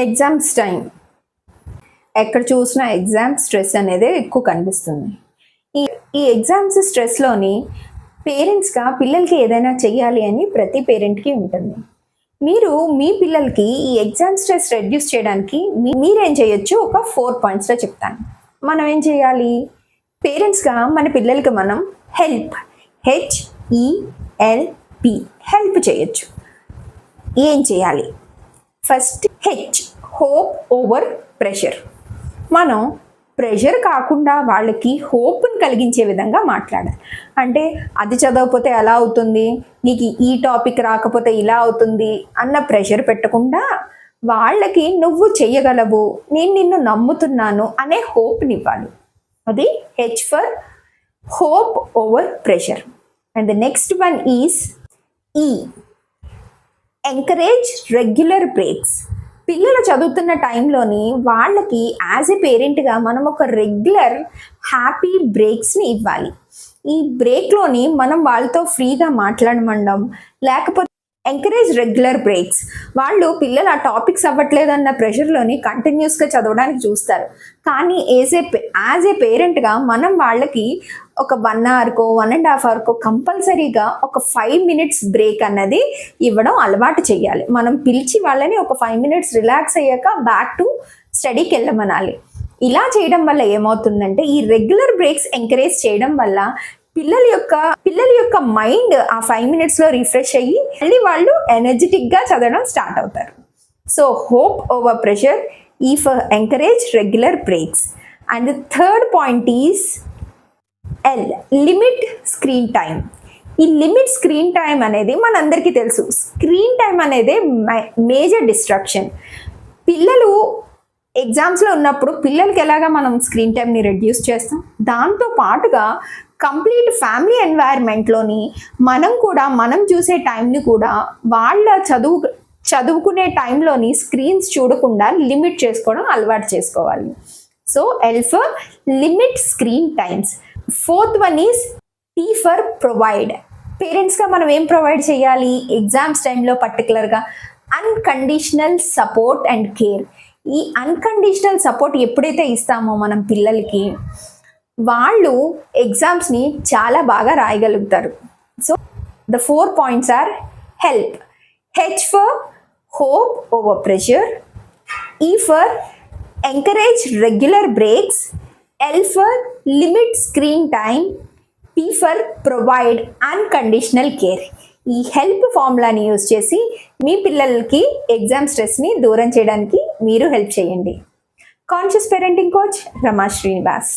Exams time ఎక్కడ చూసినా exam stress అనేది ఎక్కువ కనిపిస్తుంది. ఈ ఈ ఎగ్జామ్స్ స్ట్రెస్లోని పేరెంట్స్గా పిల్లలకి ఏదైనా చెయ్యాలి అని ప్రతి పేరెంట్కి ఉంటుంది. మీరు మీ పిల్లలకి ఈ ఎగ్జామ్ స్ట్రెస్ రెడ్యూస్ చేయడానికి మీరేం చేయొచ్చు ఒక 4 పాయింట్స్లో చెప్తాను. మనం ఏం చేయాలి? పేరెంట్స్గా మన పిల్లలకి మనం HELP హెల్ప్ చేయొచ్చు. ఏం చేయాలి? First hope over pressure. మనం ప్రెషర్ కాకుండా వాళ్ళకి హోప్ని కలిగించే విధంగా మాట్లాడాలి. అంటే అది చదవకపోతే ఎలా అవుతుంది, నీకు ఈ టాపిక్ రాకపోతే ఇలా అవుతుంది అన్న ప్రెషర్ పెట్టకుండా వాళ్ళకి నువ్వు చెయ్యగలవు, నేను నిన్ను నమ్ముతున్నాను అనే హోప్ని ఇవ్వాలి. అది H for hope over pressure. And the next one is encourage regular breaks. పిల్లలు చదువుతున్న టైంలోని వాళ్ళకి యాజ్ ఎ పేరెంట్గా మనం ఒక రెగ్యులర్ హ్యాపీ బ్రేక్స్ని ఇవ్వాలి. ఈ బ్రేక్లోని మనం వాళ్ళతో ఫ్రీగా మాట్లాడమండం, లేకపోతే ఎంకరేజ్ రెగ్యులర్ బ్రేక్స్. వాళ్ళు పిల్లలు ఆ టాపిక్స్ అవ్వట్లేదన్న ప్రెషర్లోని కంటిన్యూస్గా చదవడానికి చూస్తారు. కానీ యాజ్ ఏ పేరెంట్గా మనం వాళ్ళకి ఒక 1 అవర్కో 1.5 అవర్కో కంపల్సరీగా ఒక 5 minutes బ్రేక్ అన్నది ఇవ్వడం అలవాటు చేయాలి. మనం పిలిచి వాళ్ళని ఒక 5 minutes రిలాక్స్ అయ్యాక బ్యాక్ టు స్టడీకి వెళ్ళమనాలి. ఇలా చేయడం వల్ల ఏమవుతుందంటే ఈ రెగ్యులర్ బ్రేక్స్ ఎంకరేజ్ చేయడం వల్ల పిల్లల యొక్క మైండ్ ఆ 5 minutesలో రిఫ్రెష్ అయ్యి మళ్ళీ వాళ్ళు ఎనర్జెటిక్గా చదవడం స్టార్ట్ అవుతారు. So hope over pressure, for encourage regular breaks. And the third point is limit screen time. ఈ లిమిట్ స్క్రీన్ టైం అనేది మనందరికీ తెలుసు. స్క్రీన్ టైం అనేది మేజర్ డిస్ట్రాక్షన్. పిల్లలు ఎగ్జామ్స్లో ఉన్నప్పుడు పిల్లలకి ఎలాగా మనం స్క్రీన్ టైంని రెడ్యూస్ చేస్తాం, దాంతో పాటుగా కంప్లీట్ ఫ్యామిలీ ఎన్వైర్న్మెంట్లోని మనం చూసే టైంని కూడా వాళ్ళ చదువుకునే టైంలోని స్క్రీన్స్ చూడకుండా లిమిట్ చేసుకోవడం అలవాటు చేసుకోవాలి. So for limit screen times. Fourth one is P for provide. పేరెంట్స్గా మనం ఏం ప్రొవైడ్ చేయాలి ఎగ్జామ్స్ టైంలో? పర్టికులర్గా అన్కండిషనల్ సపోర్ట్ అండ్ కేర్. ఈ అన్కండిషనల్ సపోర్ట్ ఎప్పుడైతే ఇస్తామో మనం పిల్లలకి, వాళ్ళు ఎగ్జామ్స్ని చాలా బాగా రాయగలుగుతారు. So the 4 points are help, H for hope over pressure, for encourage regular breaks, for limit screen time, P for provide unconditional care. ఈ హెల్ప్ ఫార్ములాని యూజ్ చేసి మీ పిల్లలకి ఎగ్జామ్ స్ట్రెస్ని దూరం చేయడానికి మీరు హెల్ప్ చేయండి. కాన్షియస్ పేరెంటింగ్ కోచ్ రమా శ్రీనివాస్.